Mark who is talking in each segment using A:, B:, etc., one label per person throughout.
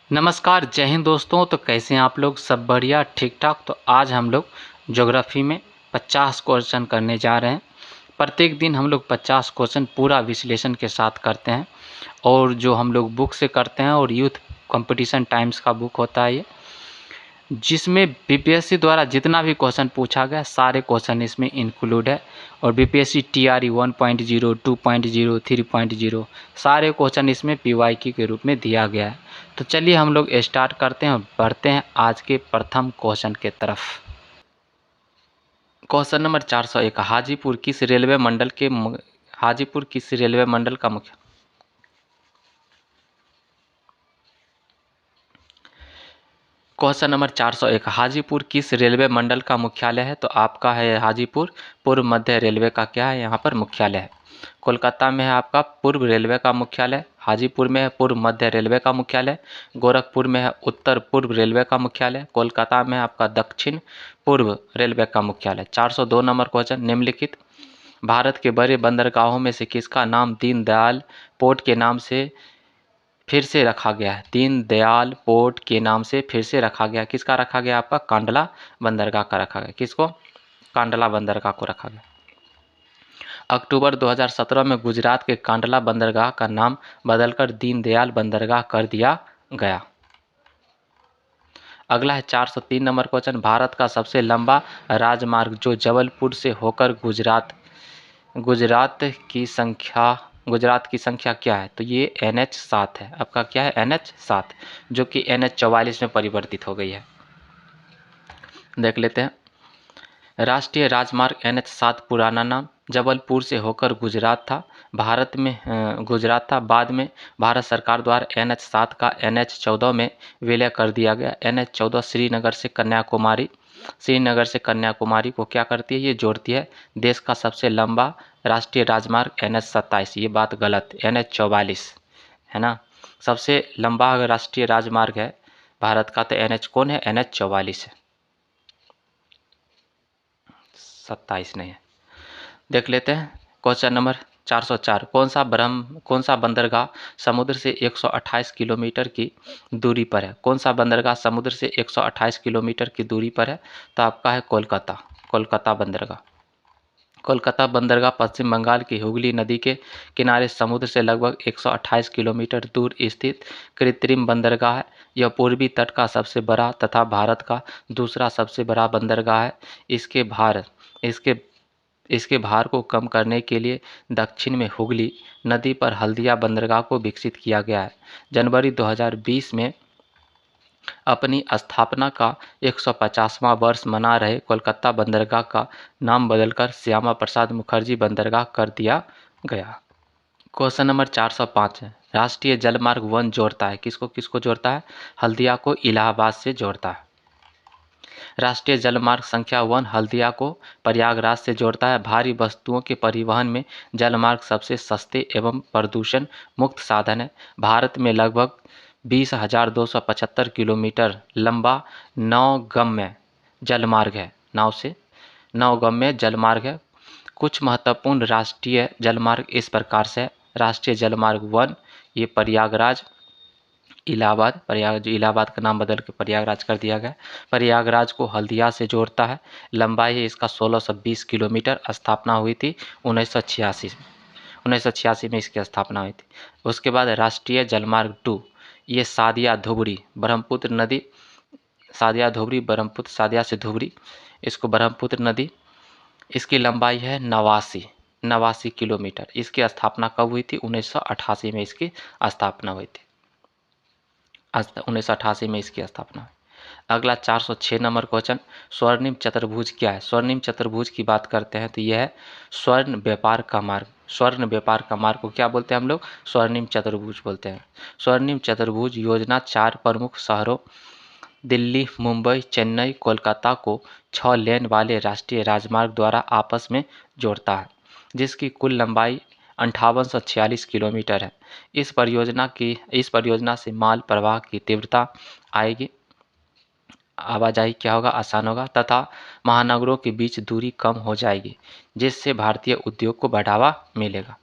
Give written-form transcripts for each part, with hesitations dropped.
A: नमस्कार, जय हिंद दोस्तों। तो कैसे हैं आप लोग? सब बढ़िया, ठीक-ठाक। तो आज हम लोग ज्योग्राफ़ी में 50 क्वेश्चन करने जा रहे हैं। प्रत्येक दिन हम लोग 50 क्वेश्चन पूरा विश्लेषण के साथ करते हैं और जो हम लोग बुक से करते हैं और यूथ कंपटीशन टाइम्स का बुक होता है ये, जिसमें बीपीएससी द्वारा जितना भी क्वेश्चन पूछा गया सारे क्वेश्चन इसमें इंक्लूड है। और बीपीएससी टीआरई 1.0, 2.0, 3.0 सारे क्वेश्चन इसमें पीवाईक्यू के रूप में दिया गया है। तो चलिए हम लोग स्टार्ट करते हैं और बढ़ते हैं आज के प्रथम क्वेश्चन के तरफ। क्वेश्चन नंबर 401, हाजीपुर किस रेलवे मंडल का मुख्य क्वेश्चन नंबर 401, हाजीपुर किस रेलवे मंडल का मुख्यालय है? तो आपका है हाजीपुर पूर्व मध्य रेलवे का क्या है यहाँ पर मुख्यालय है। कोलकाता में है आपका पूर्व रेलवे का मुख्यालय, हाजीपुर में है पूर्व मध्य रेलवे का मुख्यालय, गोरखपुर में है उत्तर पूर्व रेलवे का मुख्यालय, कोलकाता में है आपका दक्षिण पूर्व रेलवे का मुख्यालय। 402 नंबर क्वेश्चन, निम्नलिखित भारत के बड़े बंदरगाहों में से किसका नाम दीनदयाल पोर्ट के नाम से फिर से रखा गया है? दीनदयाल पोर्ट के नाम से फिर से रखा गया। किसका रखा गया? आपका कांडला बंदरगाह का रखा गया। किसको? कांडला बंदरगाह को रखा गया। अक्टूबर 2017 में गुजरात के कांडला बंदरगाह का नाम बदलकर दीनदयाल बंदरगाह कर दिया गया। अगला है 403 नंबर क्वेश्चन, भारत का सबसे लंबा राजमार्ग जो जबलपुर से होकर गुजरात की संख्या क्या है? तो ये NH7 है। आपका क्या है? NH7, जो कि NH44 में परिवर्तित हो गई है। देख लेते हैं। राष्ट्रीय राजमार्ग NH7 पुराना नाम जबलपुर से होकर गुजरात था। बाद में भारत सरकार द्वारा NH7 का NH14 में विलय कर दिया गया। NH14 श्रीनगर से कन्याकुमारी को क्या करती है? ये जोड़ती है। देश का सबसे लंबा राष्ट्रीय राजमार्ग NH27, ये बात गलत, NH44 है ना। सबसे लंबा राष्ट्रीय राजमार्ग है भारत का तो NH कौन है? NH44 है, 27 नहीं है। देख लेते हैं क्वेश्चन नंबर 404, कौन सा बंदरगाह समुद्र से 128 किलोमीटर की दूरी पर है? कौन सा बंदरगाह समुद्र से 128 किलोमीटर की दूरी पर है? तो आपका है कोलकाता बंदरगाह। कोलकाता बंदरगाह पश्चिम बंगाल की हुगली नदी के किनारे समुद्र से लगभग 128 किलोमीटर दूर स्थित कृत्रिम बंदरगाह है। यह पूर्वी तट का सबसे बड़ा तथा भारत का दूसरा सबसे बड़ा बंदरगाह है। इसके भार को कम करने के लिए दक्षिण में हुगली नदी पर हल्दिया बंदरगाह को विकसित किया गया है। जनवरी 2020 में अपनी स्थापना का 150वां वर्ष मना रहे कोलकाता बंदरगाह का नाम बदलकर श्यामा प्रसाद मुखर्जी बंदरगाह कर दिया गया। क्वेश्चन नंबर 405 है, राष्ट्रीय जलमार्ग 1 जोड़ता है किसको किसको जोड़ता है? हल्दिया को इलाहाबाद से जोड़ता है। राष्ट्रीय जलमार्ग संख्या 1 हल्दिया को प्रयागराज से जोड़ता है। भारी वस्तुओं के परिवहन में जलमार्ग सबसे सस्ते एवं प्रदूषण मुक्त साधन है। भारत में लगभग 20,275 किलोमीटर लंबा नौगम्य जलमार्ग है। नौगम्य जलमार्ग है। कुछ महत्वपूर्ण राष्ट्रीय जलमार्ग इस प्रकार से: राष्ट्रीय जलमार्ग 1 ये प्रयागराज इलाहाबाद का नाम बदल के प्रयागराज कर दिया गया। प्रयागराज को हल्दिया से जोड़ता है। लंबाई है इसका 1620 किलोमीटर। स्थापना हुई थी 1986 में इसकी स्थापना हुई थी। उसके बाद राष्ट्रीय जलमार्ग 2 ये सादिया धुबरी से धुबरी, इसको ब्रह्मपुत्र नदी, इसकी लंबाई है 89 किलोमीटर। इसकी स्थापना कब हुई थी? 1988 में इसकी स्थापना हुई थी। 1988 में इसकी स्थापना हुई। अगला 406 नंबर क्वेश्चन, स्वर्णिम चतुर्भुज क्या है? स्वर्णिम चतुर्भुज की बात करते हैं तो यह है स्वर्ण व्यापार का मार्ग। स्वर्ण व्यापार का मार्ग को क्या बोलते हैं हम लोग? स्वर्णिम चतुर्भुज बोलते हैं। स्वर्णिम चतुर्भुज योजना 4 प्रमुख शहरों दिल्ली, मुंबई, चेन्नई, कोलकाता को 6 लेन वाले राष्ट्रीय राजमार्ग द्वारा आपस में जोड़ता है, जिसकी कुल लंबाई 5846 किलोमीटर है। इस परियोजना से माल प्रवाह की तीव्रता आएगी, आवाजाही क्या होगा? आसान होगा, तथा महानगरों के बीच दूरी कम हो जाएगी, जिससे भारतीय उद्योग को बढ़ावा मिलेगा।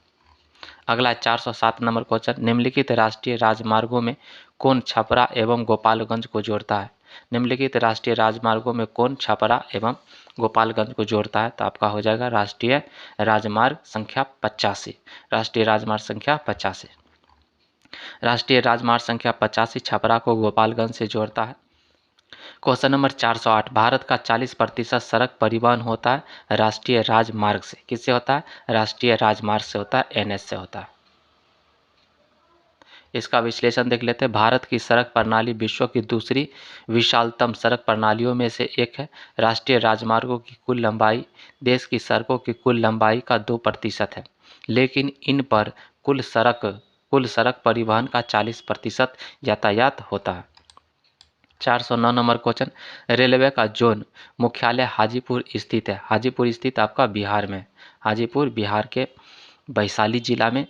A: अगला 407 नंबर क्वेश्चन, निम्नलिखित राष्ट्रीय राजमार्गों में कौन छपरा एवं गोपालगंज को जोड़ता है? निम्नलिखित राष्ट्रीय राजमार्गों में कौन छपरा एवं गोपालगंज को जोड़ता है? तो आपका हो जाएगा राष्ट्रीय राजमार्ग संख्या 85। राष्ट्रीय राजमार्ग संख्या 85। राष्ट्रीय राजमार्ग संख्या 85 छपरा को गोपालगंज से जोड़ता है। क्वेश्चन नंबर 408, भारत का 40% सड़क परिवहन होता है राष्ट्रीय राजमार्ग से। किससे होता है? राष्ट्रीय राजमार्ग से होता है, एनएच से होता है। इसका विश्लेषण देख लेते हैं। भारत की सड़क प्रणाली विश्व की दूसरी विशालतम सड़क प्रणालियों में से एक है। राष्ट्रीय राजमार्गों की कुल लंबाई देश की सड़कों की कुल लंबाई का 2% है, लेकिन इन पर कुल सड़क परिवहन का 40% यातायात होता है। 409 नंबर क्वेश्चन, रेलवे का जोन मुख्यालय हाजीपुर स्थित है। हाजीपुर स्थित आपका बिहार में। हाजीपुर बिहार के वैशाली जिला में।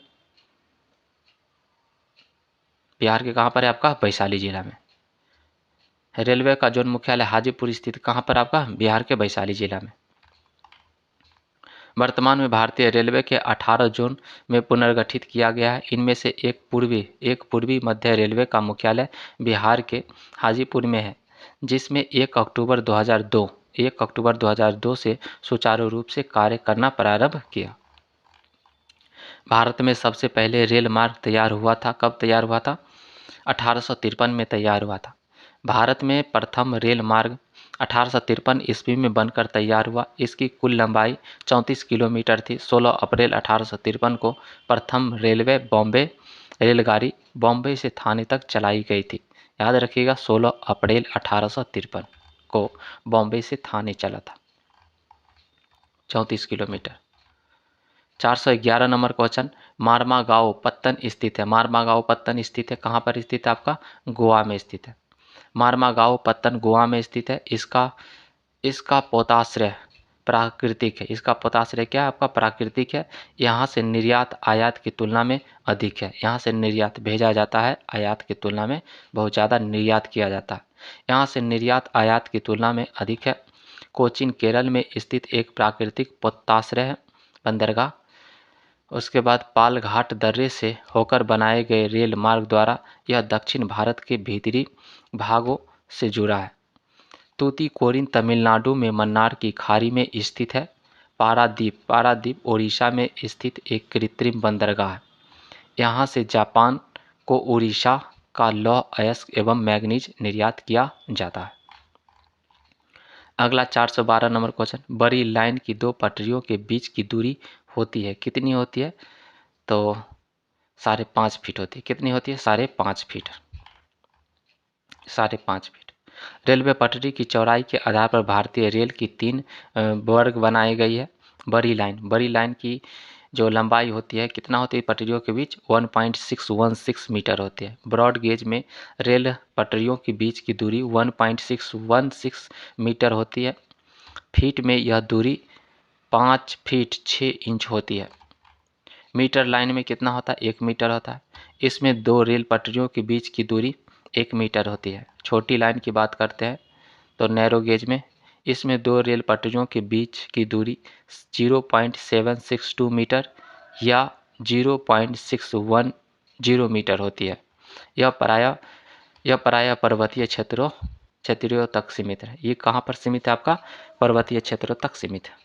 A: बिहार के कहाँ पर है? आपका वैशाली जिला में। रेलवे का जोन मुख्यालय हाजीपुर स्थित कहाँ पर? आपका बिहार के वैशाली जिला में। वर्तमान में भारतीय रेलवे के 18 जोन में पुनर्गठित किया गया है। इनमें से एक पूर्वी मध्य रेलवे का मुख्यालय बिहार के हाजीपुर में है, जिसमें 1 अक्टूबर 2002 से सुचारू रूप से कार्य करना प्रारंभ किया। भारत में सबसे पहले रेल मार्ग तैयार हुआ था। कब तैयार हुआ था? 1853 में तैयार हुआ था। भारत में प्रथम रेल मार्ग 1853 ईस्वी में बनकर तैयार हुआ। इसकी कुल लंबाई 34 किलोमीटर थी। 16 अप्रैल 1853 को प्रथम रेलगाड़ी बॉम्बे से थाने तक चलाई गई थी। याद रखिएगा, 16 अप्रैल 1853 को बॉम्बे से थाने चला था, 34 किलोमीटर। 411 नंबर क्वेश्चन, मारमागांव पत्तन स्थित है। मारमागांव पत्तन स्थित है कहाँ पर स्थित है? आपका गोवा में स्थित है। मारमागांव पत्तन गोवा में स्थित है। इसका पोताश्रय प्राकृतिक है। इसका पोताश्रय क्या है? आपका प्राकृतिक है। यहाँ से निर्यात आयात की तुलना में अधिक है। यहाँ से निर्यात भेजा जाता है, आयात की तुलना में बहुत ज़्यादा निर्यात किया जाता है। यहाँ से निर्यात आयात की तुलना में अधिक है। कोचीन केरल में स्थित एक प्राकृतिक पोताश्रय है, बंदरगाह। उसके बाद पालघाट दर्रे से होकर बनाए गए रेल मार्ग द्वारा यह दक्षिण भारत के भीतरी भागों से जुड़ा है। तूतीकोरिन तमिलनाडु में मन्नार की खाड़ी में स्थित है। पारादीप ओडिशा में स्थित एक कृत्रिम बंदरगाह है। यहाँ से जापान को ओडिशा का लौह अयस्क एवं मैग्नीज निर्यात किया जाता है। अगला 412 नंबर क्वेश्चन, बड़ी लाइन की दो पटरियों के बीच की दूरी होती है। कितनी होती है? तो 5.5 फीट होती है। कितनी होती है? 5.5 फीट। 5.5 फीट। रेलवे पटरी की चौड़ाई के आधार पर भारतीय रेल की 3 वर्ग बनाई गई है। बड़ी लाइन की जो लंबाई होती है, कितना होती है पटरियों के बीच? 1.616 मीटर होती है। ब्रॉड गेज में रेल पटरियों के बीच की दूरी 1.616 मीटर होती है। फीट में यह दूरी 5 फीट 6 इंच होती है। मीटर लाइन में कितना होता है? 1 मीटर होता है। इसमें 2 रेल पटरियों के बीच की दूरी 1 मीटर होती है। छोटी लाइन की बात करते हैं तो नैरो गेज में इसमें 2 रेल पटरियों के बीच की दूरी 0.762 मीटर या 0.610 मीटर होती है। यह प्रायः पर्वतीय क्षेत्रों तक सीमित है। ये कहाँ पर सीमित है? आपका पर्वतीय क्षेत्रों तक सीमित है।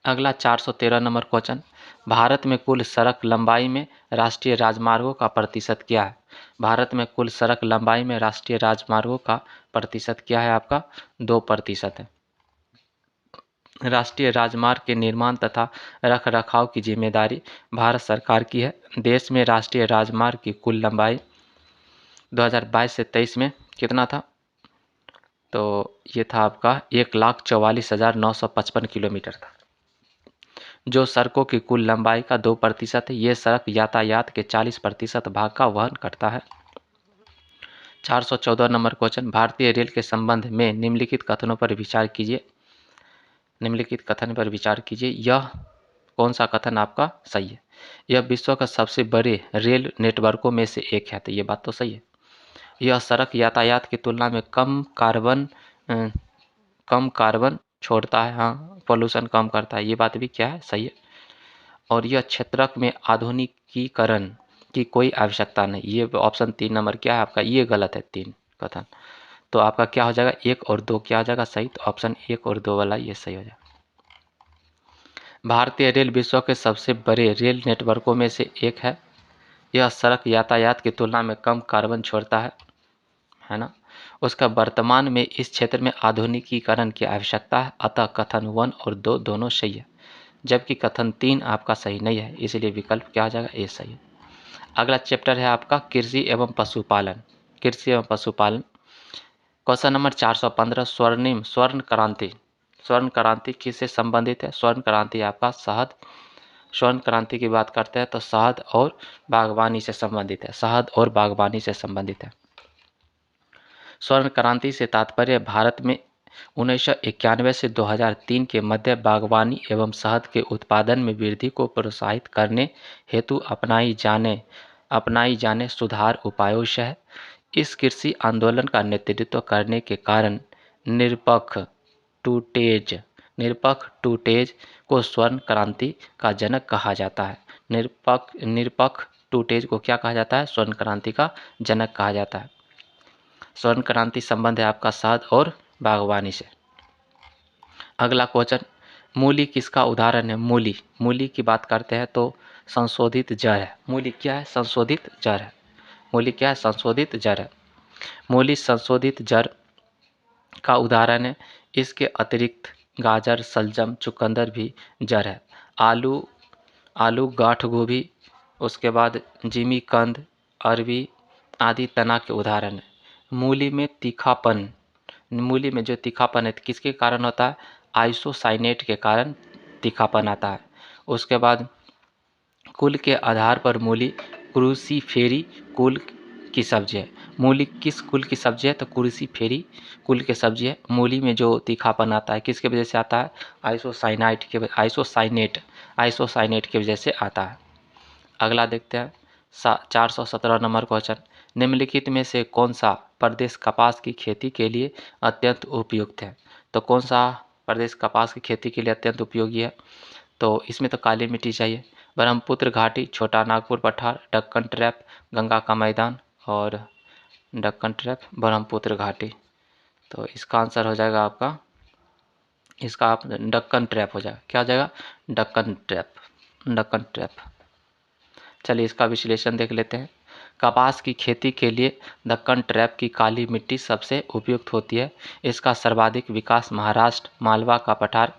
A: अगला 413 नंबर क्वेश्चन, भारत में कुल सड़क लंबाई में राष्ट्रीय राजमार्गों का प्रतिशत क्या है? भारत में कुल सड़क लंबाई में राष्ट्रीय राजमार्गों का प्रतिशत क्या है? आपका 2% है। राष्ट्रीय राजमार्ग के निर्माण तथा रखरखाव की जिम्मेदारी भारत सरकार की है। देश में राष्ट्रीय राजमार्ग की कुल लंबाई 2022 से 23 में कितना था? तो ये था आपका 1,44,955 किलोमीटर था, जो सड़कों की कुल लंबाई का 2% है। ये सड़क यातायात के 40% भाग का वहन करता है। 414 नंबर क्वेश्चन, भारतीय रेल के संबंध में निम्नलिखित कथनों पर विचार कीजिए। यह कौन सा कथन आपका सही है? यह विश्व का सबसे बड़े रेल नेटवर्कों में से एक है। तो ये बात तो सही है। यह सड़क यातायात की तुलना में कम कार्बन छोड़ता है। हाँ, पोल्यूशन कम करता है। ये बात भी क्या है? सही है। और यह क्षेत्रक में आधुनिकीकरण की कोई आवश्यकता नहीं। ये ऑप्शन 3 नंबर क्या है आपका, ये गलत है 3 कथन। तो आपका क्या हो जाएगा 1 और 2 क्या हो जाएगा सही, तो ऑप्शन 1 और 2 वाला ये सही हो जाएगा। भारतीय रेल विश्व के सबसे बड़े रेल नेटवर्कों में से एक है। यह सड़क यातायात की तुलना में कम कार्बन छोड़ता है ना। उसका वर्तमान में इस क्षेत्र में आधुनिकीकरण की आवश्यकता है, अतः कथन 1 और 2 दोनों सही है, जबकि कथन 3 आपका सही नहीं है, इसलिए विकल्प क्या हो जाएगा ए सही है। अगला चैप्टर है आपका कृषि एवं पशुपालन। कृषि एवं पशुपालन क्वेश्चन नंबर 415 स्वर्णिम स्वर्ण क्रांति। स्वर्ण क्रांति किससे संबंधित है, स्वर्ण क्रांति आपका शहद, स्वर्ण क्रांति की बात करते हैं तो शहद और बागवानी से संबंधित है, शहद और बागवानी से संबंधित है। स्वर्ण क्रांति से तात्पर्य भारत में 1991 से 2003 के मध्य बागवानी एवं शहद के उत्पादन में वृद्धि को प्रोत्साहित करने हेतु अपनाई जाने सुधार उपायों से है। इस कृषि आंदोलन का नेतृत्व करने के कारण निरपक्ष टूटेज को स्वर्ण क्रांति का जनक कहा जाता है। निरपक्ष टूटेज को क्या कहा जाता है, स्वर्ण क्रांति का जनक कहा जाता है। स्वर्ण क्रांति संबंध है आपका शहद और बागवानी से। अगला क्वेश्चन, मूली किसका उदाहरण है, मूली की बात करते हैं तो संशोधित जड़ है। मूली क्या है, संशोधित जड़ है। मूली क्या है, संशोधित जड़ है। मूली संशोधित जड़ का उदाहरण है। इसके अतिरिक्त गाजर, सलजम, चुकंदर भी जड़ है। आलू, गांठ गोभी, उसके बाद जिमीकंद, अरबी आदि तना के उदाहरण है। मूली में जो तीखापन है किसके कारण होता है, आइसोसाइनेट के कारण तीखापन आता है। उसके बाद कुल के आधार पर मूली क्रूसीफेरी कुल की सब्जी है। मूली किस कुल की सब्जी है, तो क्रूसीफेरी कुल की सब्जी है। मूली में जो तीखापन आता है किसके वजह से आता है, आइसोसाइनेट की वजह से आता है। अगला देखते हैं 417 नंबर क्वेश्चन, निम्नलिखित में से कौन सा प्रदेश कपास की खेती के लिए अत्यंत उपयुक्त है। तो कौन सा प्रदेश कपास की खेती के लिए अत्यंत उपयोगी है, तो इसमें तो काली मिट्टी चाहिए। ब्रह्मपुत्र घाटी, छोटा नागपुर पठार, दक्कन ट्रैप, गंगा का मैदान और दक्कन ट्रैप, ब्रह्मपुत्र घाटी। तो इसका आंसर हो जाएगा आपका, इसका आप दक्कन ट्रैप हो जाएगा, क्या हो जाएगा, दक्कन ट्रैप। चलिए इसका विश्लेषण देख लेते हैं। कपास की खेती के लिए दक्कन ट्रैप की काली मिट्टी सबसे उपयुक्त होती है। इसका सर्वाधिक विकास महाराष्ट्र, मालवा का पठार,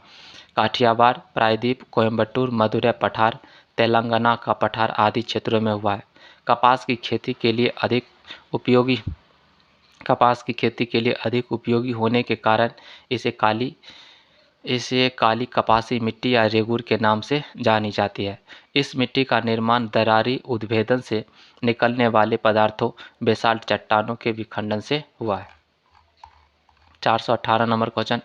A: काठियावाड़, प्रायद्वीप, कोयम्बटूर, मदुरै पठार, तेलंगाना का पठार आदि क्षेत्रों में हुआ है। कपास की खेती के लिए अधिक उपयोगी होने के कारण इसे काली कपासी मिट्टी या रेगूर के नाम से जानी जाती है। इस मिट्टी का निर्माण दरारी उद्भेदन से निकलने वाले पदार्थों, बेसाल्ट चट्टानों के विखंडन से हुआ है। 418 नंबर क्वेश्चन,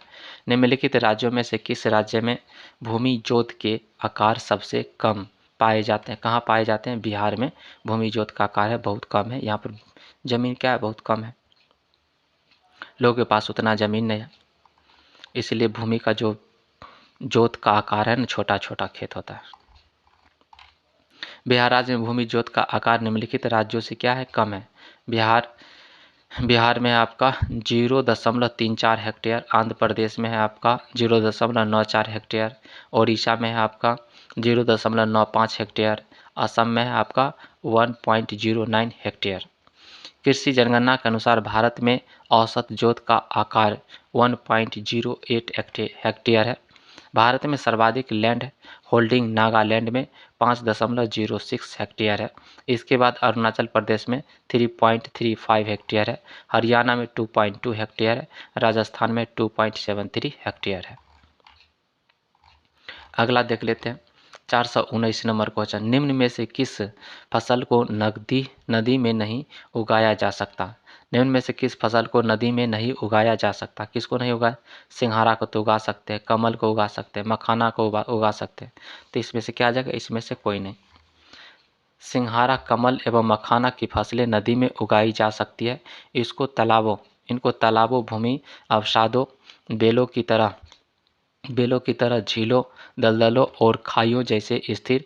A: निम्नलिखित राज्यों में से किस राज्य में भूमि जोत के आकार सबसे कम पाए जाते हैं। कहाँ पाए जाते हैं, बिहार में भूमि जोत का आकार है बहुत कम है। यहाँ पर जमीन क्या है, बहुत कम है, लोगों के पास उतना जमीन नहीं है, इसलिए भूमि का जो जोत का आकार है ना, छोटा छोटा खेत होता है। बिहार राज्य में भूमि जोत का आकार निम्नलिखित राज्यों से क्या है, कम है। बिहार में आपका 0.34 हेक्टेयर, आंध्र प्रदेश में है आपका 0.94 हेक्टेयर, ओडिशा में है आपका 0.95 हेक्टेयर, असम में है आपका 1.09 हेक्टेयर। कृषि जनगणना के अनुसार भारत में औसत जोत का आकार 1.08 हेक्टेयर है। भारत में सर्वाधिक लैंड होल्डिंग नागालैंड में 5.06 हेक्टेयर है। इसके बाद अरुणाचल प्रदेश में 3.35 हेक्टेयर है, हरियाणा में 2.2 हेक्टेयर है, राजस्थान में 2.73 हेक्टेयर है। अगला देख लेते हैं 419 नंबर क्वेश्चन, निम्न में से किस फसल को नदी में नहीं उगाया जा सकता। निम्न में से किस फसल को नदी में नहीं उगाया जा सकता, किसको नहीं उगाया, सिंघाड़ा को तो उगा सकते हैं, कमल को उगा सकते हैं, मखाना को उगा सकते हैं। तो इसमें से क्या आ जाएगा, इसमें से कोई नहीं। सिंघाड़ा, कमल एवं मखाना की फसलें नदी में उगाई जा सकती है। इनको तालाबों, भूमि अवसादों, बेलों की तरह बेलों की तरह झीलों, दलदलों और खाइयों जैसे स्थिर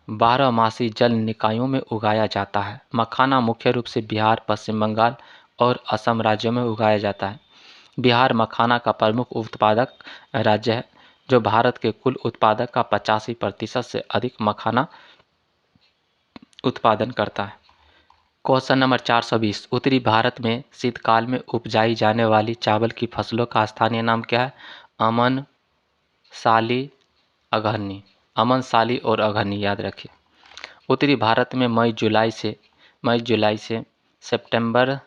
A: 12 मासी जल निकायों में उगाया जाता है। मखाना मुख्य रूप से बिहार, पश्चिम बंगाल और असम राज्यों में उगाया जाता है। बिहार मखाना का प्रमुख उत्पादक राज्य है, जो भारत के कुल उत्पादक का 85% से अधिक मखाना उत्पादन करता है। क्वेश्चन नंबर 420, उत्तरी भारत में शीतकाल में उपजाई जाने वाली चावल की फसलों का स्थानीय नाम क्या है? अमन, साली, अगहनी। अमन, साली और अगहनी याद रखिए। उत्तरी भारत में मई जुलाई से सितंबर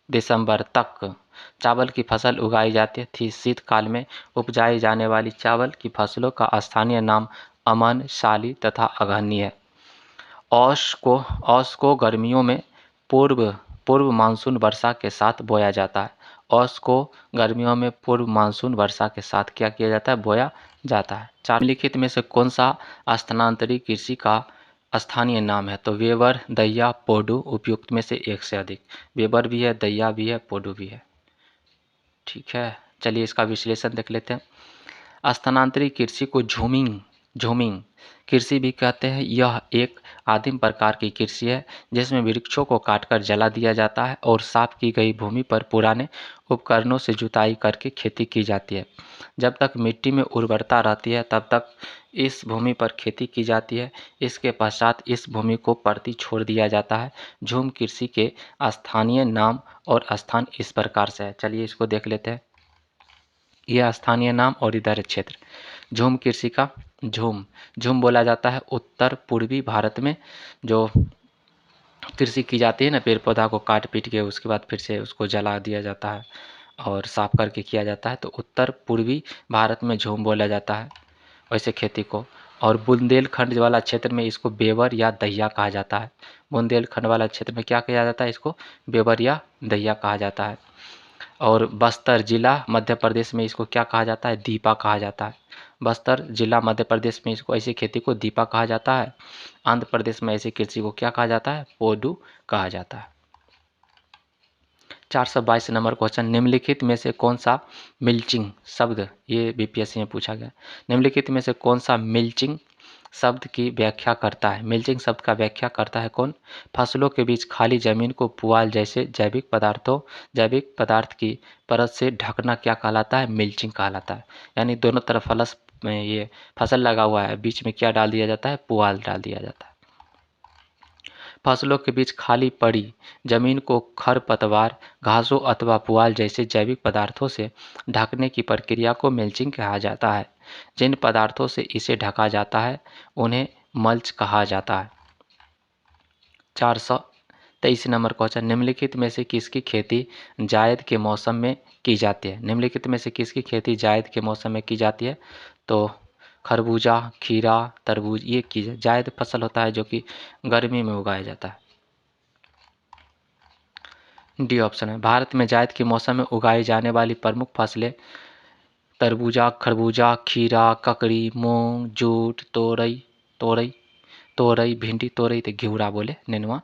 A: दिसंबर तक चावल की फसल उगाई जाती थी। शीतकाल में उपजाई जाने वाली चावल की फसलों का स्थानीय नाम अमन, साली तथा अगहनी है। औस को गर्मियों में पूर्व पूर्व मानसून वर्षा के साथ बोया जाता है। औस को गर्मियों में पूर्व मानसून वर्षा के साथ क्या किया जाता है? बोया जाता है। निम्नलिखित में से कौन सा स्थानांतरित कृषि का स्थानीय नाम है? तो वेबर, दैया, पोडू। उपयुक्त में से एक से अधिक। वेबर भी है, दैया भी है, पोडू भी है। ठीक है, चलिए इसका विश्लेषण देख लेते हैं। स्थानांतरित कृषि को झूमिंग कृषि भी कहते हैं। यह एक आदिम प्रकार की कृषि है जिसमें वृक्षों को काटकर जला दिया जाता है और साफ की गई भूमि पर पुराने उपकरणों से जुताई करके खेती की जाती है। जब तक मिट्टी में उर्वरता रहती है तब तक इस भूमि पर खेती की जाती है। इसके पश्चात इस भूमि को परती छोड़ दिया जाता है। झूम कृषि के स्थानीय नाम और स्थान इस प्रकार से है। चलिए इसको देख लेते हैं। यह स्थानीय नाम और इधर क्षेत्र। झूम कृषि का झूम बोला जाता है उत्तर पूर्वी भारत में जो कृषि की जाती है ना, पेड़ पौधा को काट पीट के उसके बाद फिर से उसको जला दिया जाता है और साफ करके किया जाता है, तो उत्तर पूर्वी भारत में झूम बोला जाता है वैसे खेती को। और बुंदेलखंड वाला क्षेत्र में इसको बेवर या दहिया कहा जाता है। बुंदेलखंड वाला क्षेत्र में क्या कहा जाता है? इसको बेवर या दहिया कहा जाता है। और बस्तर जिला मध्य प्रदेश में इसको क्या कहा जाता है? दीपा कहा जाता है। बस्तर जिला मध्य प्रदेश में इसको ऐसी खेती को दीपा कहा जाता है। आंध्र प्रदेश में ऐसी कृषि को क्या कहा जाता है? पोडू कहा जाता है। 422 नंबर क्वेश्चन, निम्नलिखित में से कौन सा मिल्चिंग शब्द, ये बीपीएससी में पूछा गया, निम्नलिखित में से कौन सा मिल्चिंग शब्द की व्याख्या करता है? मिल्चिंग शब्द का व्याख्या करता है कौन? फसलों के बीच खाली जमीन को पुआल जैसे जैविक पदार्थ की परत से ढकना क्या कहलाता है? मिल्चिंग कहलाता है। यानी दोनों तरफ ये फसल लगा हुआ है, बीच में क्या डाल दिया जाता है? पुआल डाल दिया जाता है। फसलों के बीच खाली पड़ी जमीन को खरपतवार, घासों अथवा पुआल जैसे जैविक पदार्थों से ढकने की प्रक्रिया को मल्चिंग कहा जाता है। जिन पदार्थों से इसे ढका जाता है उन्हें मल्च कहा जाता है। 423 नंबर क्वेश्चन, निम्नलिखित में से किसकी खेती जायद के मौसम में की जाती है? निम्नलिखित में से किसकी खेती जायद के मौसम में की जाती है? तो खरबूजा, खीरा, तरबूज, ये की जायद फसल होता है जो कि गर्मी में उगाया जाता है। डी ऑप्शन है। भारत में जायद के मौसम में उगाई जाने वाली प्रमुख फसलें तरबूजा, खरबूजा, खीरा, ककड़ी, मूंग, जूट, तोरई, भिंडी, तोरई तो घिउरा बोले, नेनुआ,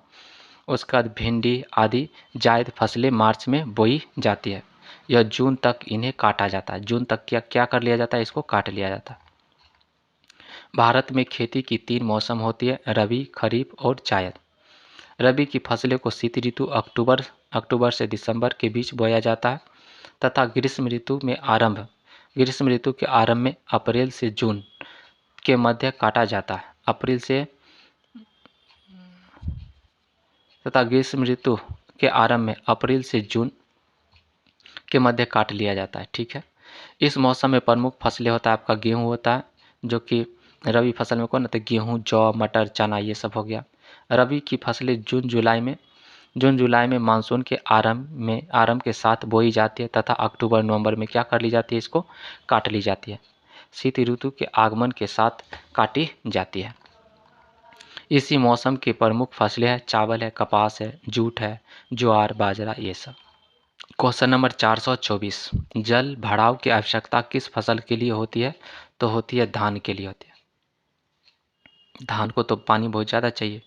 A: उसके बाद भिंडी आदि जायद फसलें मार्च में बोई जाती है। यह जून तक इन्हें काटा जाता है। जून तक क्या क्या कर लिया जाता है? इसको काट लिया जाता है। भारत में खेती की 3 मौसम होती है, रबी, खरीफ और जायद। रबी की फसलों को शीत ऋतु अक्टूबर से दिसंबर के बीच बोया जाता है तथा ग्रीष्म ऋतु के आरंभ में अप्रैल से जून के मध्य काटा जाता है। ग्रीष्म ऋतु के आरंभ में अप्रैल से जून के मध्य काट लिया जाता है। ठीक है, इस मौसम में प्रमुख फसलें होता है आपका गेहूँ होता है, जो कि रबी फसल में कौन होता है? गेहूँ, जौ, मटर, चना, ये सब हो गया। रबी की फसलें जून जुलाई में मानसून के आरंभ के साथ बोई जाती है तथा अक्टूबर नवंबर में क्या कर ली जाती है? इसको काट ली जाती है। शीत ऋतु के आगमन के साथ काटी जाती है। इसी मौसम की प्रमुख फसलें हैं चावल है, कपास है, जूट है, ज्वार, बाजरा, ये सब। क्वेश्चन नंबर 424, जल भराव की आवश्यकता किस फसल के लिए होती है? तो होती है धान के लिए होती है। धान को तो पानी बहुत ज़्यादा चाहिए।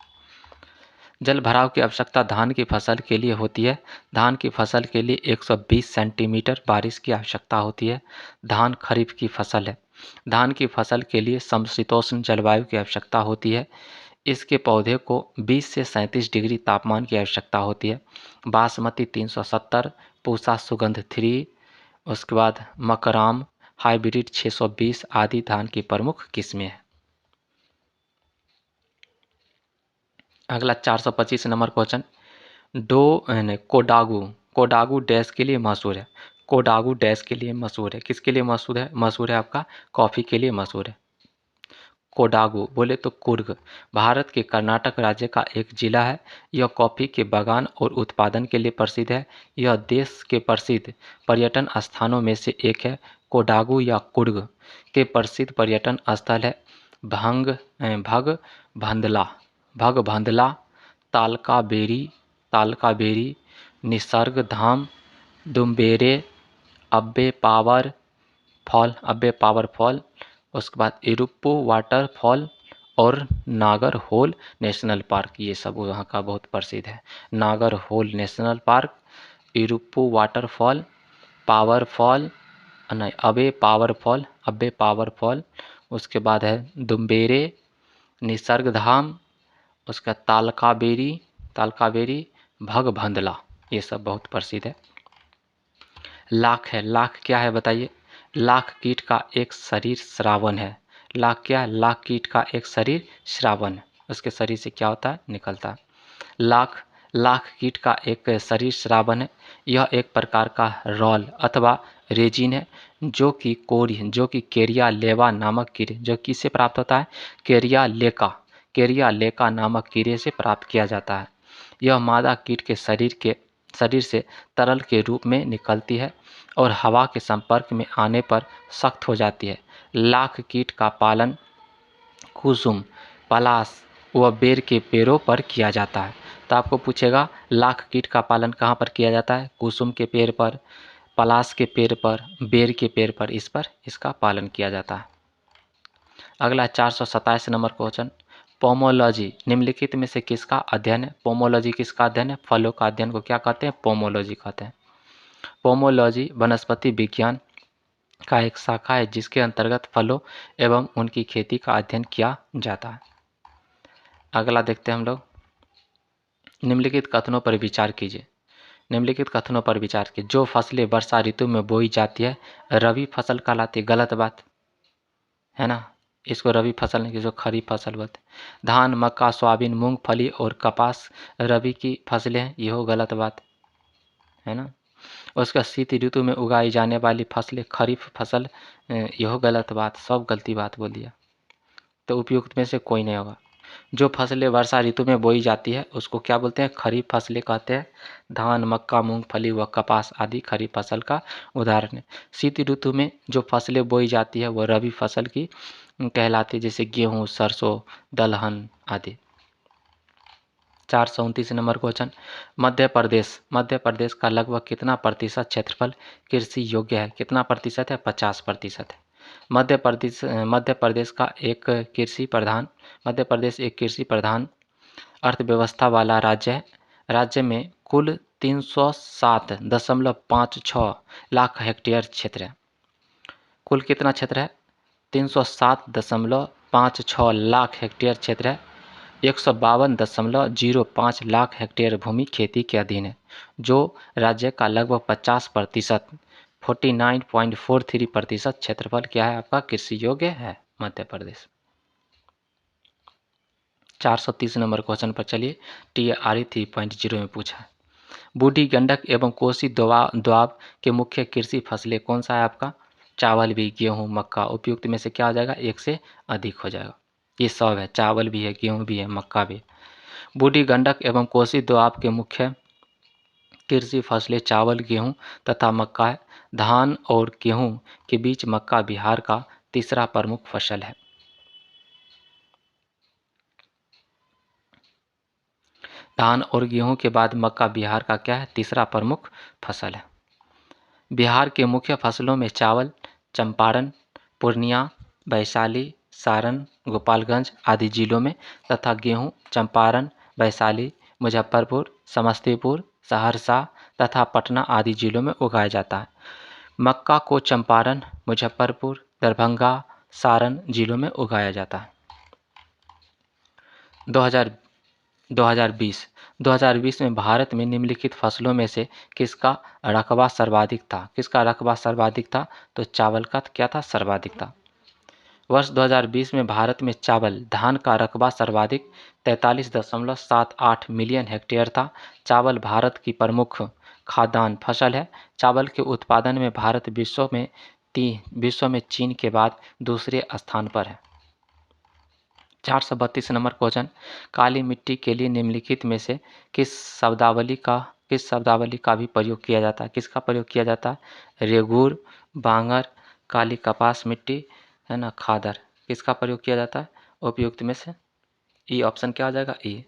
A: जल भराव की आवश्यकता धान की फसल के लिए होती है। धान की फसल के लिए 120 सेंटीमीटर बारिश की आवश्यकता होती है। धान खरीफ की फसल है। धान की फसल के लिए समशीतोष्ण जलवायु की आवश्यकता होती है। इसके पौधे को 20 से 37 डिग्री तापमान की आवश्यकता होती है। बासमती 370, पूसा सुगंध 3, उसके बाद मकराम हाइब्रिड 620 आदि धान की प्रमुख किस्में हैं। अगला 425 number question, Kodagu Kodagu dash के लिए मशहूर है। कोडागू डैश के लिए मशहूर है, किसके लिए मशहूर है? मशहूर है आपका कॉफ़ी के लिए मशहूर है। कोडागू बोले तो कुर्ग भारत के कर्नाटक राज्य का एक जिला है। यह कॉफ़ी के बागान और उत्पादन के लिए प्रसिद्ध है। यह देश के प्रसिद्ध पर्यटन स्थानों में से एक है। कोडागू या कुर्ग के प्रसिद्ध पर्यटन स्थल है भगभंदला भगभंदला, तालकाबेरी, निसर्ग धाम, दुम्बेरे, अब्बे पावर फॉल, उसके बाद इरुप्पू वाटरफॉल और नागरहोल नेशनल पार्क। ये सब वहाँ का बहुत प्रसिद्ध है। नागरहोल नेशनल पार्क, इरुप्पू वाटरफॉल, अब्बे पावर फॉल, उसके बाद है दुम्बेरे, निसर्ग धाम, उसका तालकाबेरी, भगभंदला, ये सब बहुत प्रसिद्ध है। लाख है, लाख क्या है बताइए? लाख कीट का एक शरीर श्रावण है। लाख क्या है? लाख कीट का एक शरीर श्रावण है। उसके शरीर से क्या होता है? निकलता है। लाख कीट का एक शरीर श्रावण है। यह एक प्रकार का रॉल अथवा रेजिन है जो कि केरिया लेवा नामक कीड़े, जो किससे प्राप्त होता है? केरिया लेका नामक कीड़े से प्राप्त किया जाता है। यह मादा कीट के शरीर से तरल के रूप में निकलती है और हवा के संपर्क में आने पर सख्त हो जाती है। लाख कीट का पालन कुसुम, पलाश व बेर के पेड़ों पर किया जाता है। तो आपको पूछेगा लाख कीट का पालन कहाँ पर किया जाता है? कुसुम के पेड़ पर, पलाश के पेड़ पर, बेर के पेड़ पर, इसका पालन किया जाता है। अगला 427 नंबर क्वेश्चन, पोमोलॉजी निम्नलिखित में से किसका अध्ययन है? पोमोलॉजी किसका अध्ययन है? फलों का अध्ययन को क्या कहते हैं? पोमोलॉजी कहते हैं। पोमोलॉजी वनस्पति विज्ञान का एक शाखा है जिसके अंतर्गत फलों एवं उनकी खेती का अध्ययन किया जाता है। अगला देखते हैं हम लोग, निम्नलिखित कथनों पर विचार कीजिए। निम्नलिखित कथनों पर विचार कीजिए। जो फसलें वर्षा ऋतु में बोई जाती है रबी फसल कहलाती है। गलत बात है ना, इसको रबी फसल नहीं, इसको खरीफ फसल बोलते हैं। धान, मक्का, सोयाबीन, मूंगफली और कपास रबी की फसलें हैं, यह गलत बात है ना। उसका शीत ऋतु में उगाई जाने वाली फसलें खरीफ फसल, यह गलत बात, सब गलती बात बोल दिया। तो उपयुक्त में से कोई नहीं होगा। जो फसलें वर्षा ऋतु में बोई जाती है उसको क्या बोलते हैं? खरीफ फसलें कहते हैं। धान, मक्का, मूंगफली व कपास आदि खरीफ फसल का उदाहरण है। शीत ऋतु में जो फसलें बोई जाती है वह रबी फसल की कहलाती है, जैसे गेहूँ, सरसों, दलहन आदि। 429 नंबर क्वेश्चन, मध्य प्रदेश का लगभग कितना प्रतिशत क्षेत्रफल कृषि योग्य है? कितना प्रतिशत है? 50% है। मध्य प्रदेश एक कृषि प्रधान अर्थव्यवस्था वाला राज्य है। राज्य में कुल 307.56 लाख हेक्टेयर क्षेत्र है। कुल कितना क्षेत्र है? 307.56 लाख हेक्टेयर क्षेत्र है। 152.05 लाख हेक्टेयर भूमि खेती के अधीन है, जो राज्य का लगभग 50%, 49.43% क्षेत्रफल क्या है आपका? कृषि योग्य है मध्य प्रदेश। 430 नंबर क्वेश्चन पर चलिए। TRE 3.0 में पूछा है, बूढ़ी गंडक एवं कोसी दोआब के मुख्य कृषि फसलें कौन सा है आपका? चावल भी, गेहूँ, मक्का। उपयुक्त में से क्या हो जाएगा? एक से अधिक हो जाएगा। ये सब है, चावल भी है, गेहूँ भी है, मक्का भी है। बूढ़ी गंडक एवं कोसी दोआब के मुख्य कृषि फसलें चावल, गेहूँ तथा मक्का है। धान और गेहूँ के बीच मक्का बिहार का तीसरा प्रमुख फसल है। धान और गेहूं के बाद मक्का बिहार का क्या है? तीसरा प्रमुख फसल है। बिहार के मुख्य फसलों में चावल चंपारण, पूर्णिया, वैशाली, सारण, गोपालगंज आदि जिलों में तथा गेहूं चंपारण, वैशाली, मुजफ्फरपुर, समस्तीपुर, सहरसा तथा पटना आदि जिलों में उगाया जाता है। मक्का को चंपारण, मुजफ्फरपुर, दरभंगा, सारण जिलों में उगाया जाता है। 2020 2020 में भारत में निम्नलिखित फसलों में से किसका रकबा सर्वाधिक था? किसका रकबा सर्वाधिक था? तो चावल का क्या था? सर्वाधिक था। वर्ष 2020 में भारत में चावल धान का रकबा सर्वाधिक 43.78 मिलियन हेक्टेयर था। चावल भारत की प्रमुख खाद्यान्न फसल है। चावल के उत्पादन में भारत विश्व में चीन के बाद दूसरे स्थान पर है। 432 नंबर क्वेश्चन, काली मिट्टी के लिए निम्नलिखित में से किस शब्दावली का भी प्रयोग किया जाता है? किसका प्रयोग किया जाता है? रेगूर, बांगर, काली कपास मिट्टी, है ना, खादर। किसका प्रयोग किया जाता है उपयुक्त में से? ई ऑप्शन क्या आ जाएगा? ई।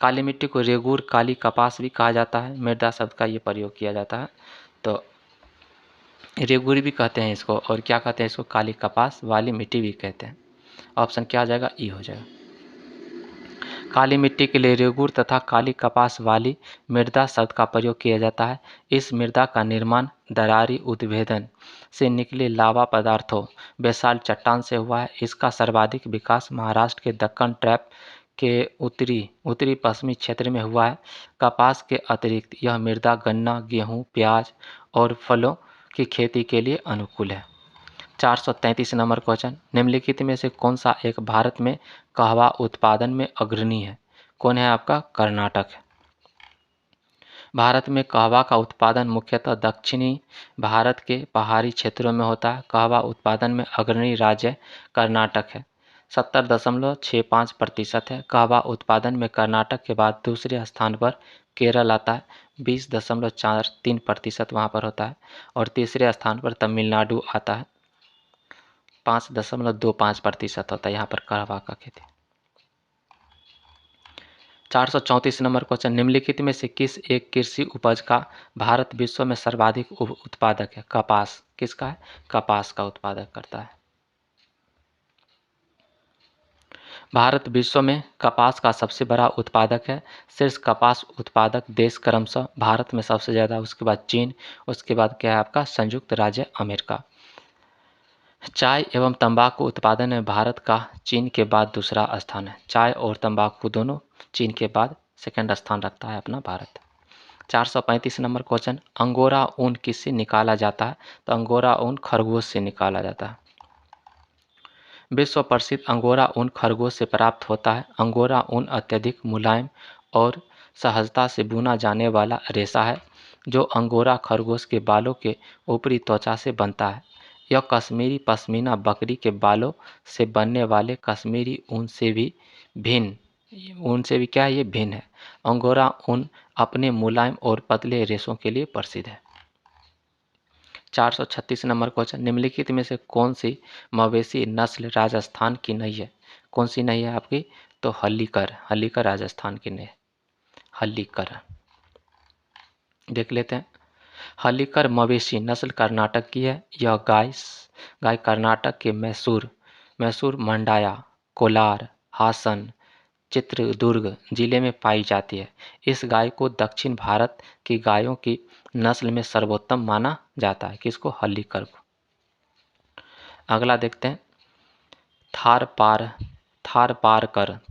A: काली मिट्टी को रेगूर, काली कपास भी कहा जाता है। मृदा शब्द का ये प्रयोग किया जाता है। तो रेगूर भी कहते हैं इसको, और क्या कहते हैं इसको? काली कपास वाली मिट्टी भी कहते हैं। ऑप्शन क्या आ जाएगा? ई हो जाएगा। काली मिट्टी के लिए रेगूर तथा काली कपास वाली मृदा शब्द का प्रयोग किया जाता है। इस मृदा का निर्माण दरारी उद्भेदन से निकले लावा पदार्थों बेसाल्ट चट्टान से हुआ है। इसका सर्वाधिक विकास महाराष्ट्र के दक्कन ट्रैप के उत्तरी पश्चिमी क्षेत्र में हुआ है। कपास के अतिरिक्त यह मृदा गन्ना, गेहूँ, प्याज और फलों की खेती के लिए अनुकूल है। 433 नंबर क्वेश्चन, निम्नलिखित में से कौन सा एक भारत में कहवा उत्पादन में अग्रणी है? कौन है आपका? कर्नाटक है। भारत में कहवा का उत्पादन मुख्यतः दक्षिणी भारत के पहाड़ी क्षेत्रों में होता है। कहवा उत्पादन में अग्रणी राज्य कर्नाटक है, 70.65% है। कहवा उत्पादन में कर्नाटक के बाद दूसरे स्थान पर केरल आता है, 20.43% वहाँ पर होता है। और तीसरे स्थान पर तमिलनाडु आता है, 5.25% होता है यहाँ पर कहवा का खेती। 434 नंबर क्वेश्चन, निम्नलिखित में से किस एक कृषि उपज का भारत विश्व में सर्वाधिक उत्पादक है? कपास। किसका है? कपास का उत्पादक करता है। भारत विश्व में कपास का सबसे बड़ा उत्पादक है। शीर्ष कपास उत्पादक देश क्रमशः भारत में सबसे ज़्यादा, उसके बाद चीन, उसके बाद क्या है आपका? संयुक्त राज्य अमेरिका। चाय एवं तंबाकू उत्पादन में भारत का चीन के बाद दूसरा स्थान है। चाय और तंबाकू दोनों चीन के बाद सेकंड स्थान रखता है अपना भारत। 435 नंबर क्वेश्चन, अंगोरा ऊन किससे निकाला जाता है? तो अंगोरा ऊन खरगोश से निकाला जाता है। विश्व प्रसिद्ध अंगोरा ऊन खरगोश से प्राप्त होता है। अंगोरा ऊन अत्यधिक मुलायम और सहजता से बुना जाने वाला रेशा है जो अंगोरा खरगोश के बालों के ऊपरी त्वचा से बनता है। यह कश्मीरी पश्मीना बकरी के बालों से बनने वाले कश्मीरी ऊन से भी क्या है? ये भिन्न है। अंगोरा ऊन अपने मुलायम और पतले रेशों के लिए प्रसिद्ध है। 436 नंबर क्वेश्चन, निम्नलिखित में से कौन सी मवेशी नस्ल राजस्थान की नहीं है? कौन सी नहीं है आपकी? तो हल्लीकर। हल्लीकर राजस्थान की नहीं है। हल्लीकर देख लेते हैं। हल्लीकर मवेशी नस्ल कर्नाटक की है। यह गाय कर्नाटक के मैसूर, मंडाया, कोलार, हासन, चित्रदुर्ग जिले में पाई जाती है। इस गाय को दक्षिण भारत की गायों की नस्ल में सर्वोत्तम माना जाता है। किसको? हल्लीकर को। अगला देखते हैं,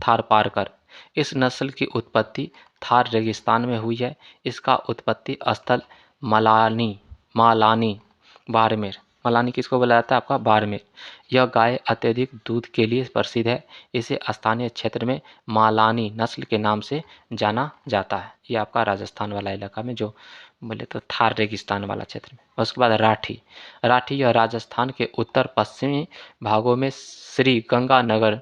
A: थारपारकर। इस नस्ल की उत्पत्ति थार रेगिस्तान में हुई है। इसका उत्पत्ति स्थल मालानी बाड़मेर। मलानी किसको बोला जाता है? आपका बाड़मेर। यह गाय अत्यधिक दूध के लिए प्रसिद्ध है। इसे स्थानीय क्षेत्र में मालानी नस्ल के नाम से जाना जाता है। ये आपका राजस्थान वाला इलाका में, जो बोले तो थार रेगिस्तान वाला क्षेत्र में। उसके बाद राठी यह राजस्थान के उत्तर पश्चिमी भागों में श्री गंगानगर,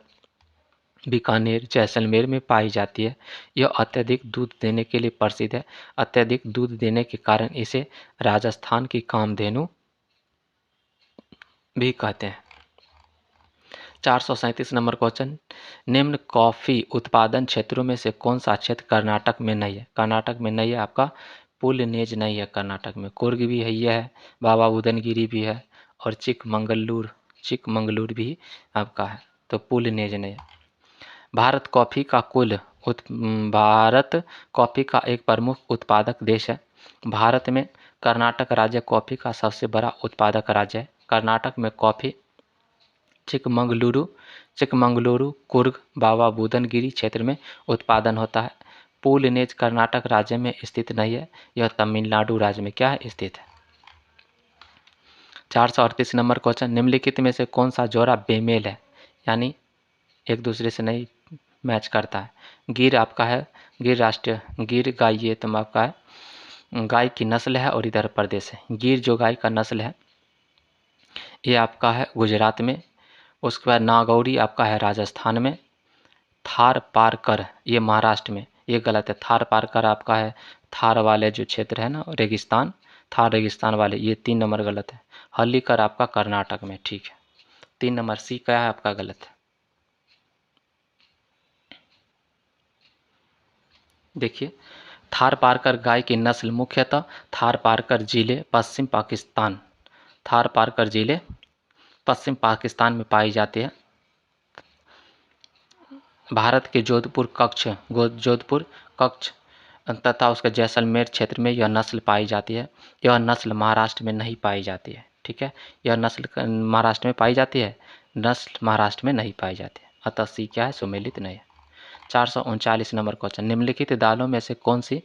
A: बीकानेर, जैसलमेर में पाई जाती है। यह अत्यधिक दूध देने के लिए प्रसिद्ध है। अत्यधिक दूध देने के कारण इसे राजस्थान की कामधेनु भी कहते हैं। 437 नंबर क्वेश्चन, निम्न कॉफ़ी उत्पादन क्षेत्रों में से कौन सा क्षेत्र कर्नाटक में नहीं है? कर्नाटक में नहीं है आपका पुलनेज नहीं है कर्नाटक में। कुर्ग भी है, ये है, बाबा बुदनगिरी भी है, और चिकमंगलूर भी आपका है। तो पुलनेज नहीं है। भारत कॉफ़ी का एक प्रमुख उत्पादक देश है। भारत में कर्नाटक राज्य कॉफ़ी का सबसे बड़ा उत्पादक राज्य है। कर्नाटक में कॉफ़ी चिकमंगलुरु चिकमंगलुरु, कुर्ग, बाबा बुदन गिरी क्षेत्र में उत्पादन होता है। पुलनेज कर्नाटक राज्य में स्थित नहीं है, यह तमिलनाडु राज्य में क्या है, स्थित है। 438 नंबर क्वेश्चन, निम्नलिखित में से कौन सा जोड़ा बेमेल है, यानी एक दूसरे से नहीं मैच करता है। गिर आपका है, गिर राष्ट्रीय गिर गाय, ये तुम आपका है गाय की नस्ल है और इधर प्रदेश है। गिर जो गाय का नस्ल है ये आपका है गुजरात में। उसके बाद नागौरी आपका है राजस्थान में। थार पारकर ये महाराष्ट्र में, ये गलत है। थार पारकर आपका है थार वाले जो क्षेत्र है ना, रेगिस्तान, थार रेगिस्तान वाले, ये 3 नंबर गलत है। हल्लीकर आपका कर्नाटक में, ठीक है। 3 नंबर सी क्या है आपका गलत है। देखिए, थार पारकर गाय की नस्ल मुख्यतः थार पारकर जिले पश्चिम पाकिस्तान, थार पारकर जिले पश्चिम पाकिस्तान में पाई जाती है। भारत के जोधपुर कच्छ तथा उसके जैसलमेर क्षेत्र में यह नस्ल पाई जाती है। यह नस्ल महाराष्ट्र में नहीं पाई जाती है, ठीक है। यह नस्ल महाराष्ट्र में पाई जाती है, नस्ल महाराष्ट्र में नहीं पाई जाती है, अतः सी क्या है, सुमेलित नहीं है। 439 नंबर क्वेश्चन, निम्नलिखित दालों में से कौन सी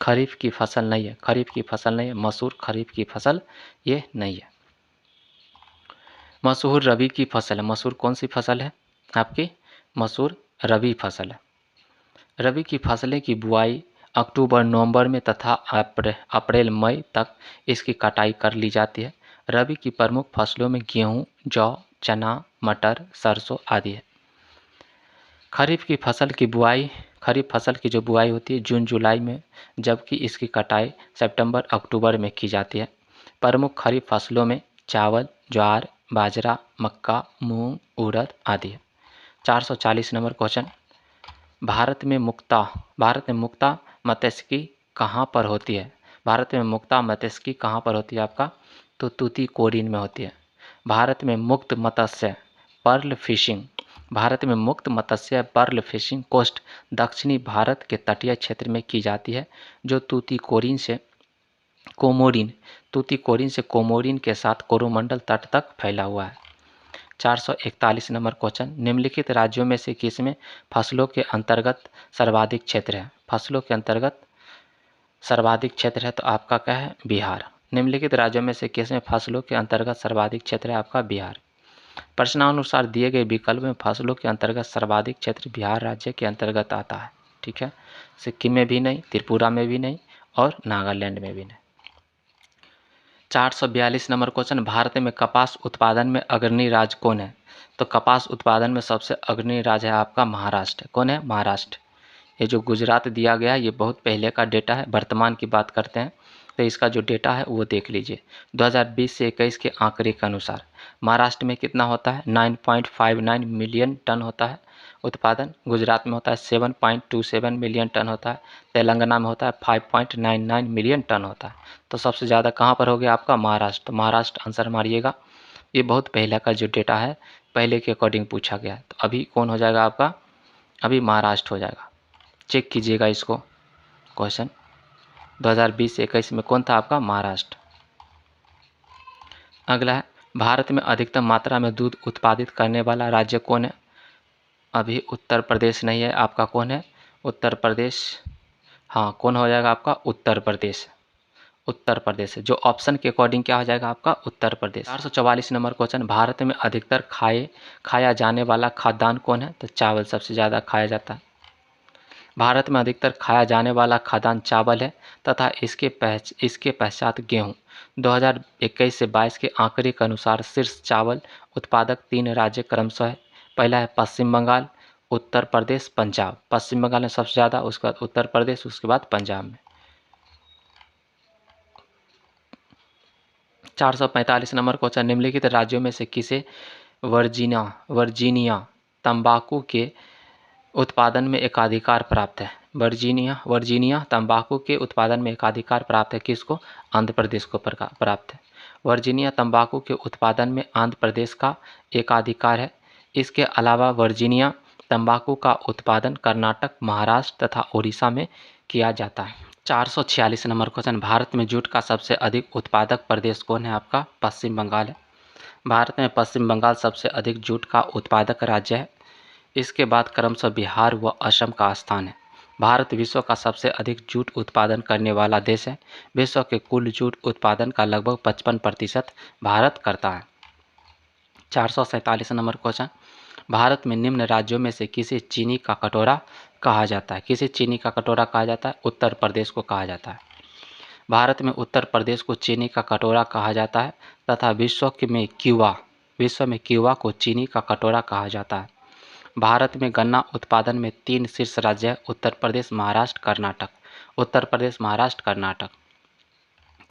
A: खरीफ की फसल नहीं है। खरीफ की फसल नहीं है, मसूर खरीफ की फसल ये नहीं है। मसूर रबी की फसल है। मसूर कौन सी फसल है आपकी, मसूर रबी फसल है। रबी की फसलें की बुआई अक्टूबर नवंबर में तथा अप्रैल मई तक इसकी कटाई कर ली जाती है। रबी की प्रमुख फसलों में गेहूं, जौ, चना, मटर, सरसों आदि है। खरीफ फसल की जो बुआई होती है जून जुलाई में, जबकि इसकी कटाई सितंबर अक्टूबर में की जाती है। प्रमुख खरीफ फसलों में चावल, ज्वार, बाजरा, मक्का, मूंग, उड़द आदि है। 440 नंबर क्वेश्चन, भारत में मुक्ता मत्स्यिकी कहाँ पर होती है। भारत में मुक्ता मत्स्यिकी कहाँ पर होती है आपका, तो तूतीकोरिन में होती है। भारत में मुक्त मत्स्य पर्ल फिशिंग कोस्ट दक्षिणी भारत के तटीय क्षेत्र में की जाती है, जो तूतीकोरिन से कोमोरिन के साथ कोरोमंडल तट तक फैला हुआ है। 441 नंबर क्वेश्चन, निम्नलिखित राज्यों में से किसमें फसलों के अंतर्गत सर्वाधिक क्षेत्र है। फसलों के अंतर्गत सर्वाधिक क्षेत्र है तो आपका क्या है, बिहार। निम्नलिखित राज्यों में से किसमें फसलों के अंतर्गत सर्वाधिक क्षेत्र है, आपका बिहार। प्रश्नानुसार दिए गए विकल्प में फसलों के अंतर्गत सर्वाधिक क्षेत्र बिहार राज्य के अंतर्गत आता है, ठीक है। सिक्किम में भी नहीं, त्रिपुरा में भी नहीं और नागालैंड में भी नहीं। 442 नंबर क्वेश्चन, भारत में कपास उत्पादन में अग्रणी राज्य कौन है। तो कपास उत्पादन में सबसे अग्रणी राज्य है आपका महाराष्ट्र। कौन है, महाराष्ट्र। ये जो गुजरात दिया गया ये बहुत पहले का डेटा है, वर्तमान की बात करते हैं तो इसका जो डेटा है वो देख लीजिए। 2020 से 21 के आंकड़े के अनुसार महाराष्ट्र में कितना होता है, 9.59 मिलियन टन होता है उत्पादन। गुजरात में होता है 7.27 मिलियन टन होता है। तेलंगाना में होता है 5.99 मिलियन टन होता है। तो सबसे ज़्यादा कहाँ पर हो गया आपका, महाराष्ट्र। तो महाराष्ट्र आंसर मारिएगा। ये बहुत पहले का जो डेटा है, पहले के अकॉर्डिंग पूछा गया है। तो अभी कौन हो जाएगा आपका, अभी महाराष्ट्र हो जाएगा। चेक कीजिएगा इसको, क्वेश्चन 2020 से 21 में कौन था आपका, महाराष्ट्र। अगला है, भारत में अधिकतम मात्रा में दूध उत्पादित करने वाला राज्य कौन है। अभी उत्तर प्रदेश नहीं है आपका, कौन है, उत्तर प्रदेश। हाँ, कौन हो जाएगा आपका, उत्तर प्रदेश। उत्तर प्रदेश जो ऑप्शन के अकॉर्डिंग क्या हो जाएगा आपका, उत्तर प्रदेश। 444 नंबर क्वेश्चन, भारत में अधिकतर खाया जाने वाला खाद्यान्न कौन है। तो चावल सबसे ज़्यादा खाया जाता है। भारत में अधिकतर खाया जाने वाला खाद्यान्न चावल है तथा इसके पश्चात गेहूं। 2021 से 22 के आंकड़े के अनुसार शीर्ष चावल उत्पादक 3 राज्य क्रमशः है। पहला है पश्चिम बंगाल, उत्तर प्रदेश, पंजाब। पश्चिम बंगाल में सबसे ज़्यादा, उसके बाद उत्तर प्रदेश, उसके बाद पंजाब में। 445 नंबर क्वेश्चन, निम्नलिखित राज्यों में से किसे वर्जीनिया तंबाकू के उत्पादन में एकाधिकार प्राप्त है। वर्जीनिया तंबाकू के उत्पादन में एकाधिकार प्राप्त है, किसको, आंध्र प्रदेश को प्राप्त है। वर्जीनिया तंबाकू के उत्पादन में आंध्र प्रदेश का एकाधिकार है। इसके अलावा वर्जीनिया तंबाकू का उत्पादन कर्नाटक, महाराष्ट्र तथा ओडिशा में किया जाता है। 446 नंबर क्वेश्चन, भारत में जूट का सबसे अधिक उत्पादक प्रदेश कौन है आपका, पश्चिम बंगाल है। भारत में पश्चिम बंगाल सबसे अधिक जूट का उत्पादक राज्य है। इसके बाद क्रमशः बिहार व असम का स्थान है। भारत विश्व का सबसे अधिक जूट उत्पादन करने वाला देश है। विश्व के कुल जूट उत्पादन का लगभग 55% भारत करता है। 447 नंबर क्वेश्चन, भारत में निम्न राज्यों में से किसे चीनी का कटोरा कहा जाता है? किसे चीनी का कटोरा कहा जाता है? उत्तर प्रदेश को कहा जाता है। भारत में उत्तर प्रदेश को चीनी का कटोरा कहा जाता है तथा विश्व में क्यूबा को चीनी का कटोरा कहा जाता है। भारत में गन्ना उत्पादन में 3 शीर्ष राज्य है, उत्तर प्रदेश, महाराष्ट्र, कर्नाटक। उत्तर प्रदेश, महाराष्ट्र, कर्नाटक।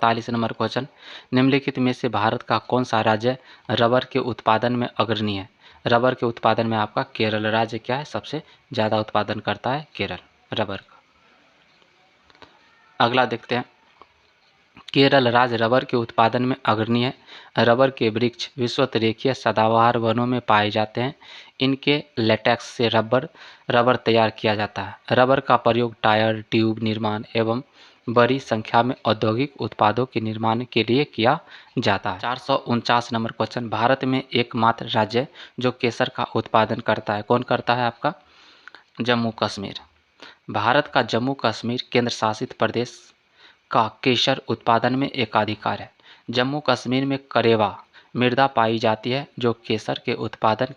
A: 43 नंबर क्वेश्चन, निम्नलिखित में से भारत का कौन सा राज्य रबर के उत्पादन में अग्रणी है? रबर के उत्पादन में आपका केरल राज्य क्या है? सबसे ज़्यादा उत्पादन करता है केरल रबर का। अगला देखते हैं, केरल राज्य रबर के उत्पादन में अग्रणी है। रबर के वृक्ष विषुवत-रेखीय सदाबहार वनों में पाए जाते हैं। इनके लेटेक्स से रबर तैयार किया जाता है। रबर का प्रयोग टायर, ट्यूब निर्माण एवं बड़ी संख्या में औद्योगिक उत्पादों के निर्माण के लिए किया जाता है। 449 नंबर क्वेश्चन, भारत में एकमात्र राज्य जो केसर का उत्पादन करता है, कौन करता है? आपका जम्मू कश्मीर। भारत का जम्मू कश्मीर केंद्र शासित प्रदेश का केसर उत्पादन में एकाधिकार है। जम्मू कश्मीर में करेवा मृदा पाई जाती है जो केसर के उत्पादन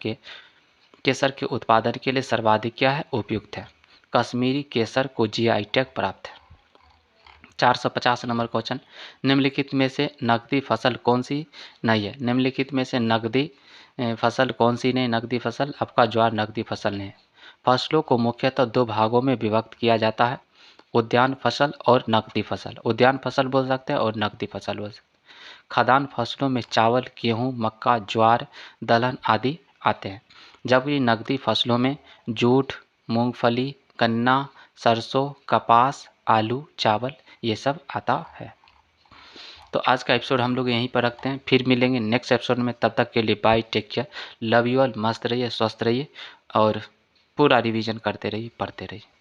A: के लिए सर्वाधिक क्या है? उपयुक्त है। कश्मीरी केसर को जीआई टैग प्राप्त है। 450 नंबर क्वेश्चन, निम्नलिखित में से नकदी फसल कौन सी नहीं है? निम्नलिखित में से नकदी फसल कौन सी नहीं? नकदी फसल आपका ज्वार नकदी फसल नहीं है। फसलों को मुख्यतः 2 भागों में विभक्त किया जाता है, उद्यान फसल और नकदी फसल। उद्यान फसल बोल सकते हैं और नकदी फसल बोल सकते हैं। खाद्यान्न फसलों में चावल, गेहूँ, मक्का, ज्वार, दलहन आदि आते हैं, जबकि नकदी फसलों में जूट, मूंगफली, गन्ना, सरसों, कपास, आलू, चावल ये सब आता है। तो आज का एपिसोड हम लोग यहीं पर रखते हैं, फिर मिलेंगे नेक्स्ट एपिसोड में। तब तक के लिए bye, take care, love you all, मस्त रहिए, स्वस्थ रहिए और पूरा रिवीजन करते रहिए, पढ़ते रहिए।